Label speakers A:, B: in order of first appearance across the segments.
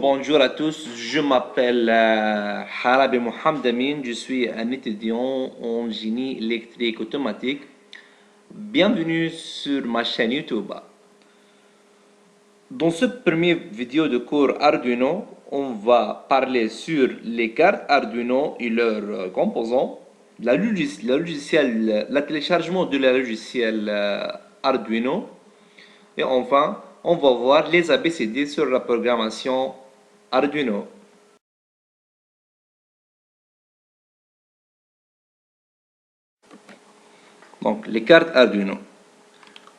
A: Bonjour à tous. Je m'appelle Harabi Mohamed Amin. Je suis un étudiant en génie électrique automatique. Bienvenue sur ma chaîne YouTube. Dans ce premier vidéo de cours Arduino, on va parler sur les cartes Arduino et leurs composants, le téléchargement de la logiciel Arduino, et enfin, on va voir les ABCD sur la programmation Arduino. Donc, les cartes Arduino.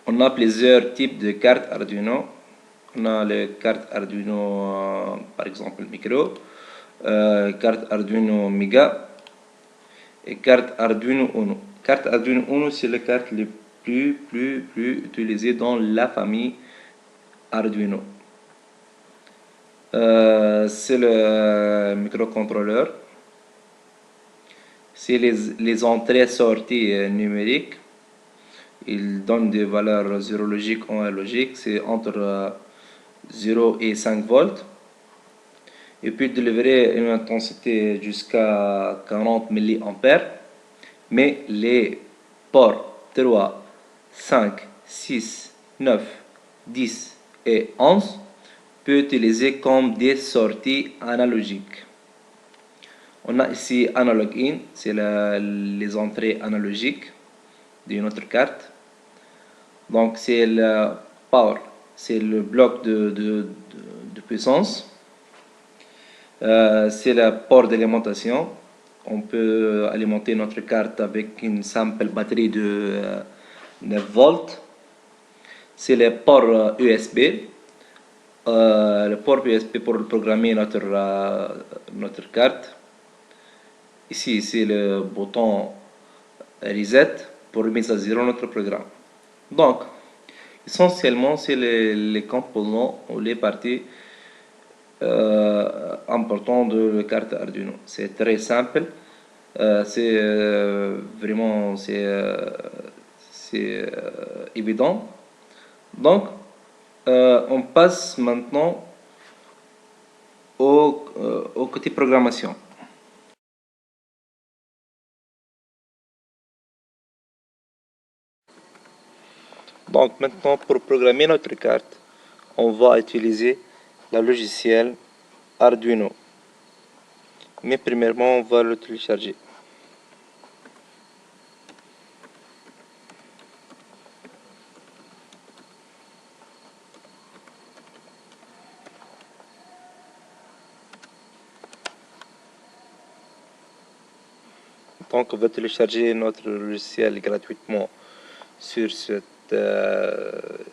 A: On a plusieurs types de cartes Arduino. On a les cartes Arduino, par exemple, micro, carte Arduino Mega et carte Arduino Uno. Carte Arduino Uno, c'est la carte la plus utilisée dans la famille Arduino. C'est le microcontrôleur. C'est les entrées-sorties numériques. Il donne des valeurs 0 logiques ou 1 logique. C'est entre 0 et 5 volts. Il peut délivrer une intensité jusqu'à 40 mA. Mais les ports 3, 5, 6, 9, 10 et 11 peut utiliser comme des sorties analogiques. On a ici Analog In, c'est les entrées analogiques de notre carte. Donc c'est le power, c'est le bloc de puissance. C'est le port d'alimentation. On peut alimenter notre carte avec une simple batterie de 9 volts. C'est le port USB. Le port USB pour programmer notre carte. Ici, c'est le bouton Reset pour remettre à zéro notre programme. Donc, essentiellement, c'est les composants ou les parties importants de la carte Arduino. C'est très simple. C'est vraiment évident. Donc, on passe maintenant au côté programmation. Donc maintenant, pour programmer notre carte, on va utiliser le logiciel Arduino. Mais premièrement, on va le télécharger. Donc on va télécharger notre logiciel gratuitement sur ce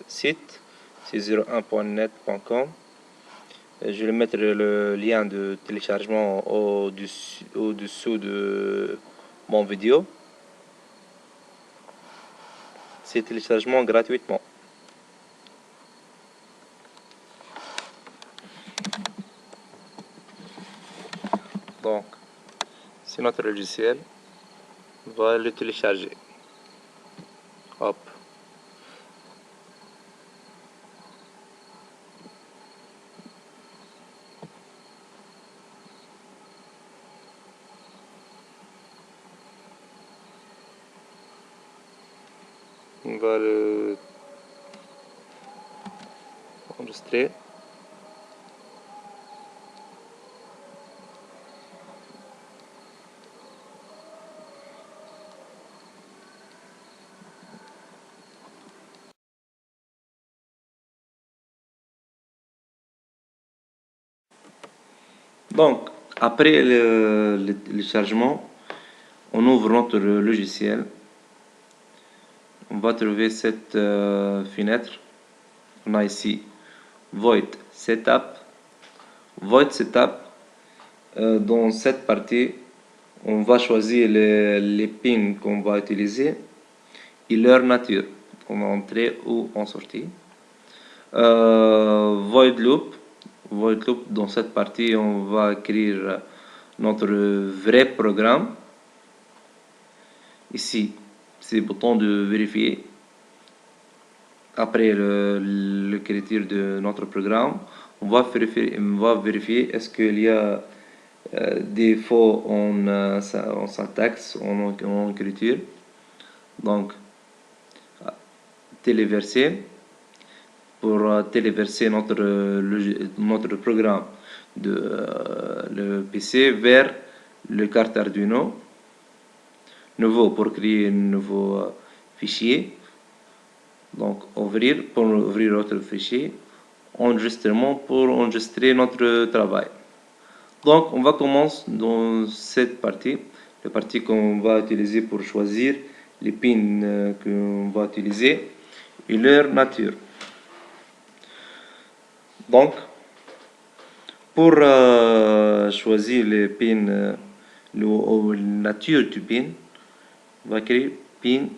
A: site, c'est 01.net.com. Je vais mettre le lien de téléchargement au-dessous de mon vidéo. C'est téléchargement gratuitement. Donc, c'est notre logiciel. On va le télécharger. Hop. On va le enregistrer. Donc, après le téléchargement, on ouvre notre logiciel. On va trouver cette fenêtre. On a ici Void Setup. Void Setup. Dans cette partie, on va choisir les pins qu'on va utiliser et leur nature, en entrée ou en sortie. Void Loop. Void Loop, dans cette partie, on va écrire notre vrai programme. Ici, c'est le bouton de vérifier. Après l'écriture de notre programme, on va vérifier est-ce qu'il y a des faux en syntaxe, en écriture. Donc, téléverser pour téléverser notre programme de le PC vers le carte Arduino. Nouveau pour créer un nouveau fichier. Donc, ouvrir pour ouvrir notre fichier. Enregistrement pour enregistrer notre travail. Donc, on va commencer dans cette partie, la partie qu'on va utiliser pour choisir les pins qu'on va utiliser et leur nature. Donc, pour choisir les pins, la nature du pin, on va créer pin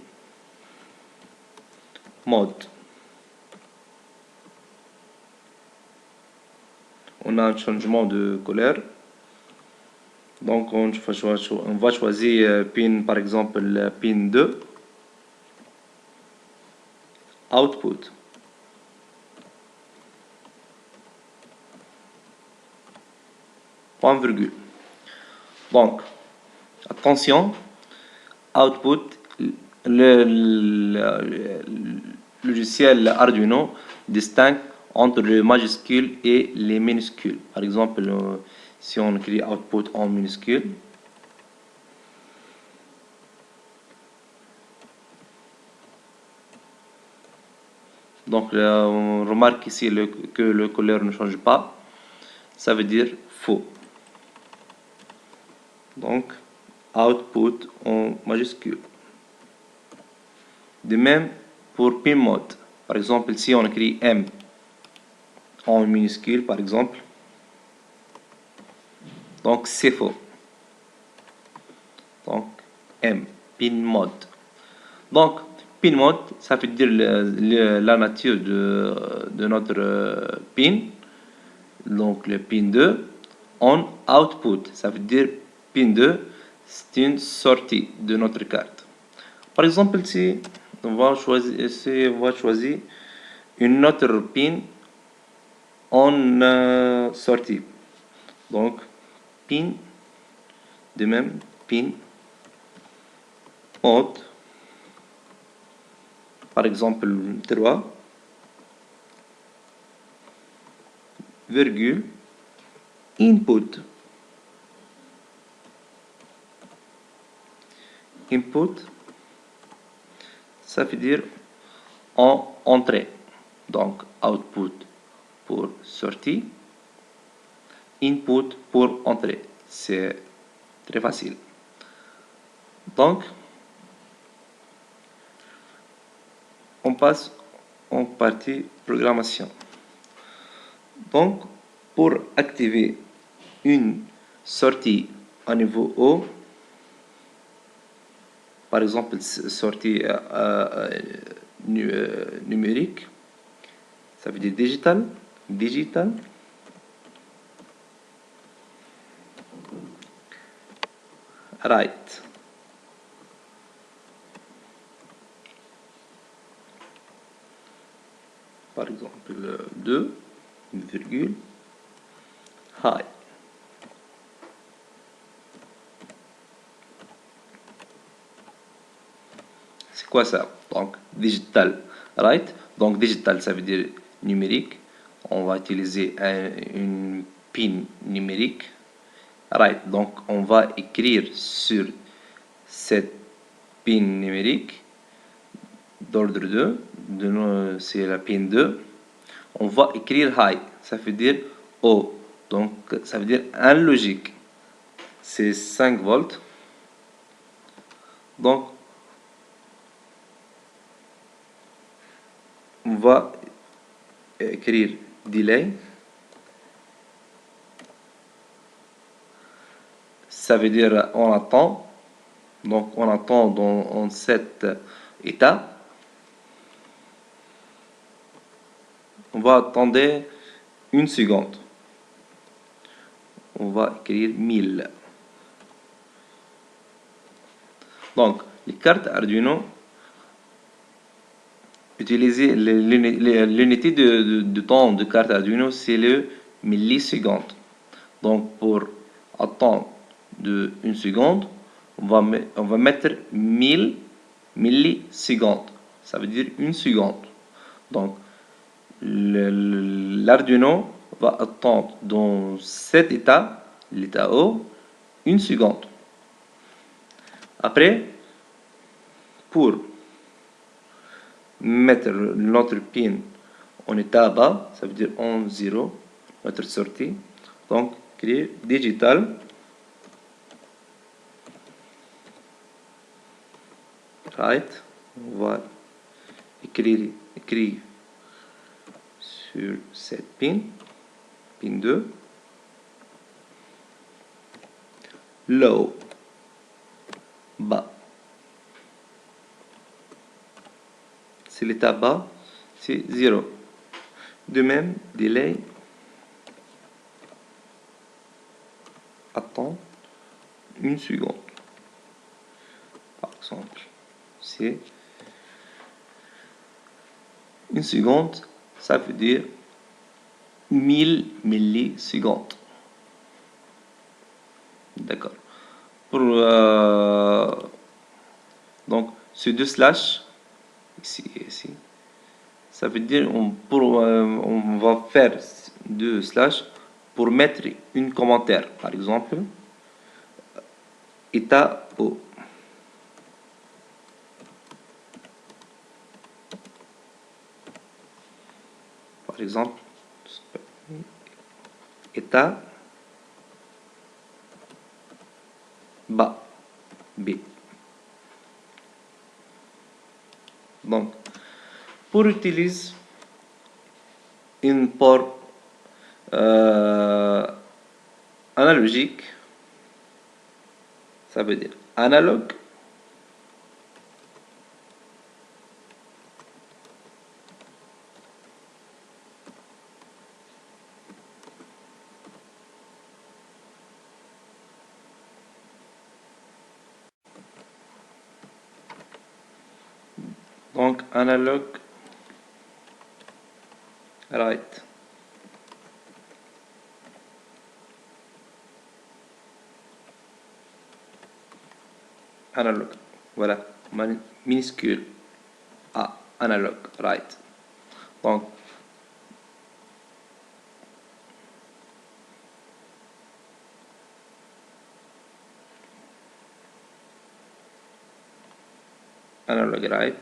A: mode. On a un changement de couleur. Donc, on va choisir pin, par exemple, pin 2. Output. Point virgule. Donc, attention, output, le logiciel Arduino distingue entre les majuscules et les minuscules. Par exemple, si on écrit output en minuscule, donc on remarque ici que le couleur ne change pas, ça veut dire faux. Donc, output en majuscule. De même pour pin mode. Par exemple, si on écrit M en minuscule, par exemple, donc c'est faux. Donc, M, pin mode. Donc, pin mode, ça veut dire la nature de notre pin. Donc, le pin 2. En output, ça veut dire pin 2, c'est une sortie de notre carte. Par exemple, si on va choisir une autre pin en sortie. Donc, pin, de même, pin mode, par exemple 3, virgule, input. Input, ça veut dire en entrée. Donc, output pour sortie, input pour entrée. C'est très facile. Donc, on passe en partie programmation. Donc, pour activer une sortie à niveau haut, par exemple sortie numérique, ça veut dire digital, right. Par exemple 2, virgule, high. C'est quoi ça? Donc, digital, right? Donc, digital, ça veut dire numérique. On va utiliser une pin numérique. Right, donc on va écrire sur cette pin numérique d'ordre 2, c'est la pin 2. On va écrire high, ça veut dire haut. Donc, ça veut dire un logique. C'est 5 volts. Donc, on va écrire delay. Ça veut dire on attend. Donc, on attend dans cet état. On va attendre une seconde. On va écrire 1000. Donc, les cartes Arduino utiliser l'unité de temps de carte Arduino, c'est le milliseconde. Donc pour attendre de une seconde, on va mettre 1000 millisecondes. Ça veut dire une seconde. Donc l'Arduino va attendre dans cet état, l'état O, une seconde. Après, pour mettre notre pin en état bas, ça veut dire en 0, notre sortie. Donc, créer digital. Right. On va écrire sur cette pin 2. Low, bas. C'est l'état bas, c'est 0. De même, delay, attends une seconde. Par exemple, c'est une seconde, ça veut dire 1000 millisecondes. D'accord. Pour donc ces deux slash ici et ici, ça veut dire on va faire deux slash pour mettre un commentaire. Par exemple, état O. Par exemple, état bas, B. Donc, pour utiliser une port analogique, ça veut dire analogue, donc analogue right. Analogue, voilà, minuscule A, analogue right. Donc, analogue right.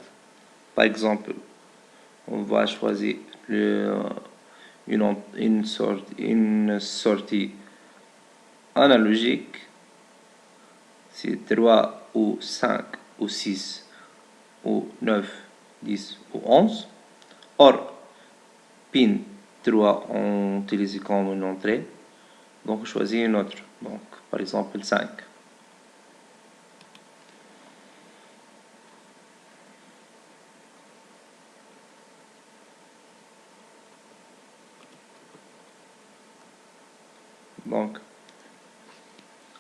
A: Par exemple, on va choisir une sortie analogique. C'est 3 ou 5 ou 6 ou 9, 10 ou 11. Or, pin 3 on utilise comme une entrée. Donc, choisis une autre. Donc, par exemple, 5. Donc,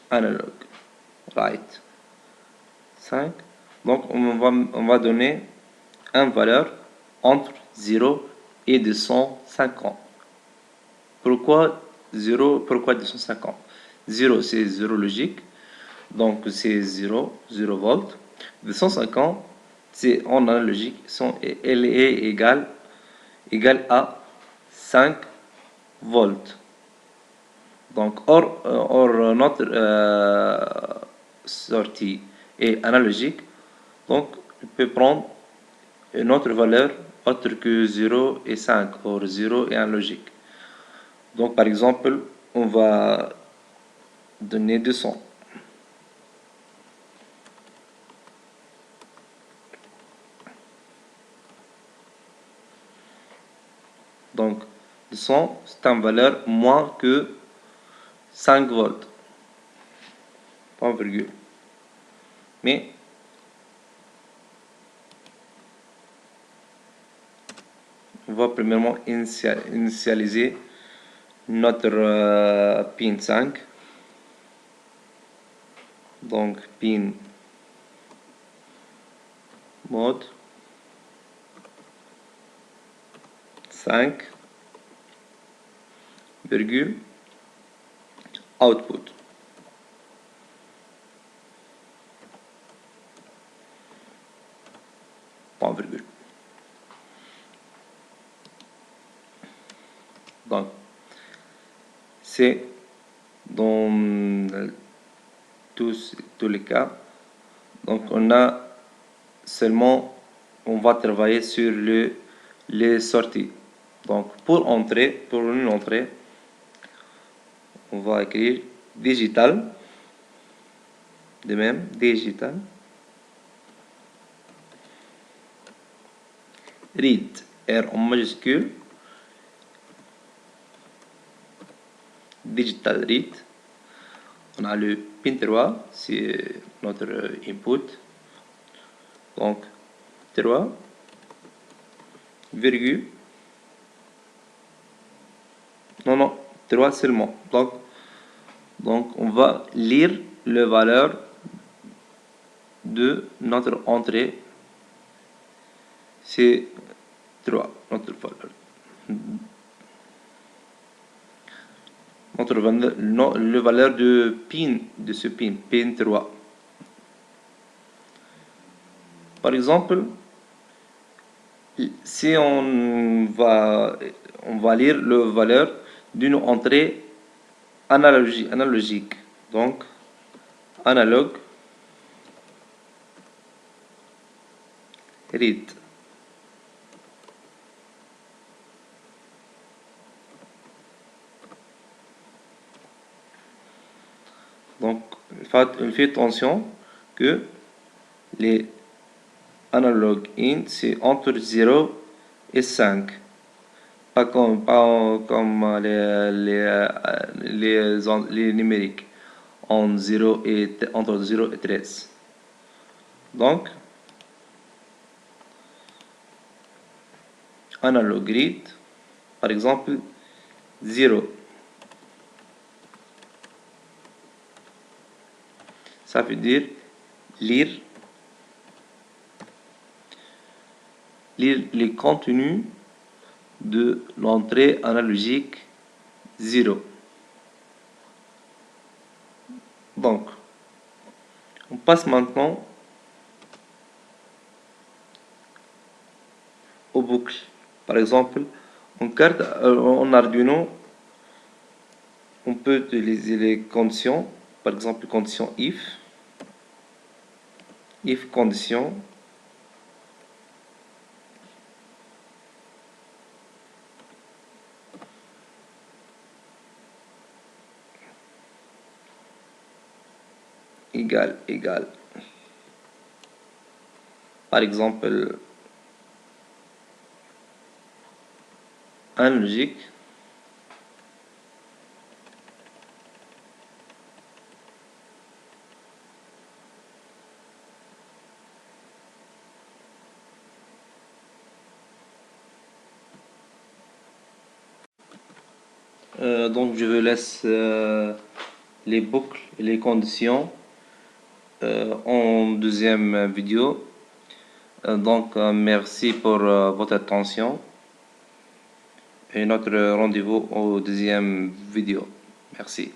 A: analogue right 5. Donc, on va donner une valeur entre 0 et 250. Pourquoi 0? Pourquoi 250? 0, c'est 0 logique. Donc, c'est 0 volts. 250, c'est en analogique. Elle est égale à 5 volts. Donc, or notre sortie est analogique. Donc, on peut prendre une autre valeur autre que 0 et 5, or 0 est analogique. Donc, par exemple, on va donner 200. Donc, 200, c'est une valeur moins que 5 volts. Point virgule. Mais, on va premièrement initialiser notre pin 5. Donc, pin mode 5, virgule, output. Point virgule. Donc, c'est dans tous les cas. Donc, on va travailler sur les sorties. Donc, pour une entrée, on va écrire digital. De même, digital. Read, R en majuscule. Digital read. On a le pin 3, c'est notre input. Donc, 3, virgule. Non, 3 seulement. Donc, on va lire la valeur de notre entrée. C'est 3, notre valeur. Le valeur de ce pin 3. Par exemple, si on va lire la valeur d'une entrée analogique. Donc, analogue, read. Donc, il fait attention que les analogue in, c'est entre 0 et 5. Pas comme les numériques entre 0 et 13. Donc, analogue read, par exemple, 0. Ça veut dire lire les contenus de l'entrée analogique 0. Donc, on passe maintenant aux boucles. Par exemple, en Arduino, on peut utiliser les conditions. Par exemple, condition if condition égal. Par exemple, analogique. Donc je vous laisse les boucles et les conditions en deuxième vidéo. Donc merci pour votre attention et notre rendez-vous au deuxième vidéo. Merci.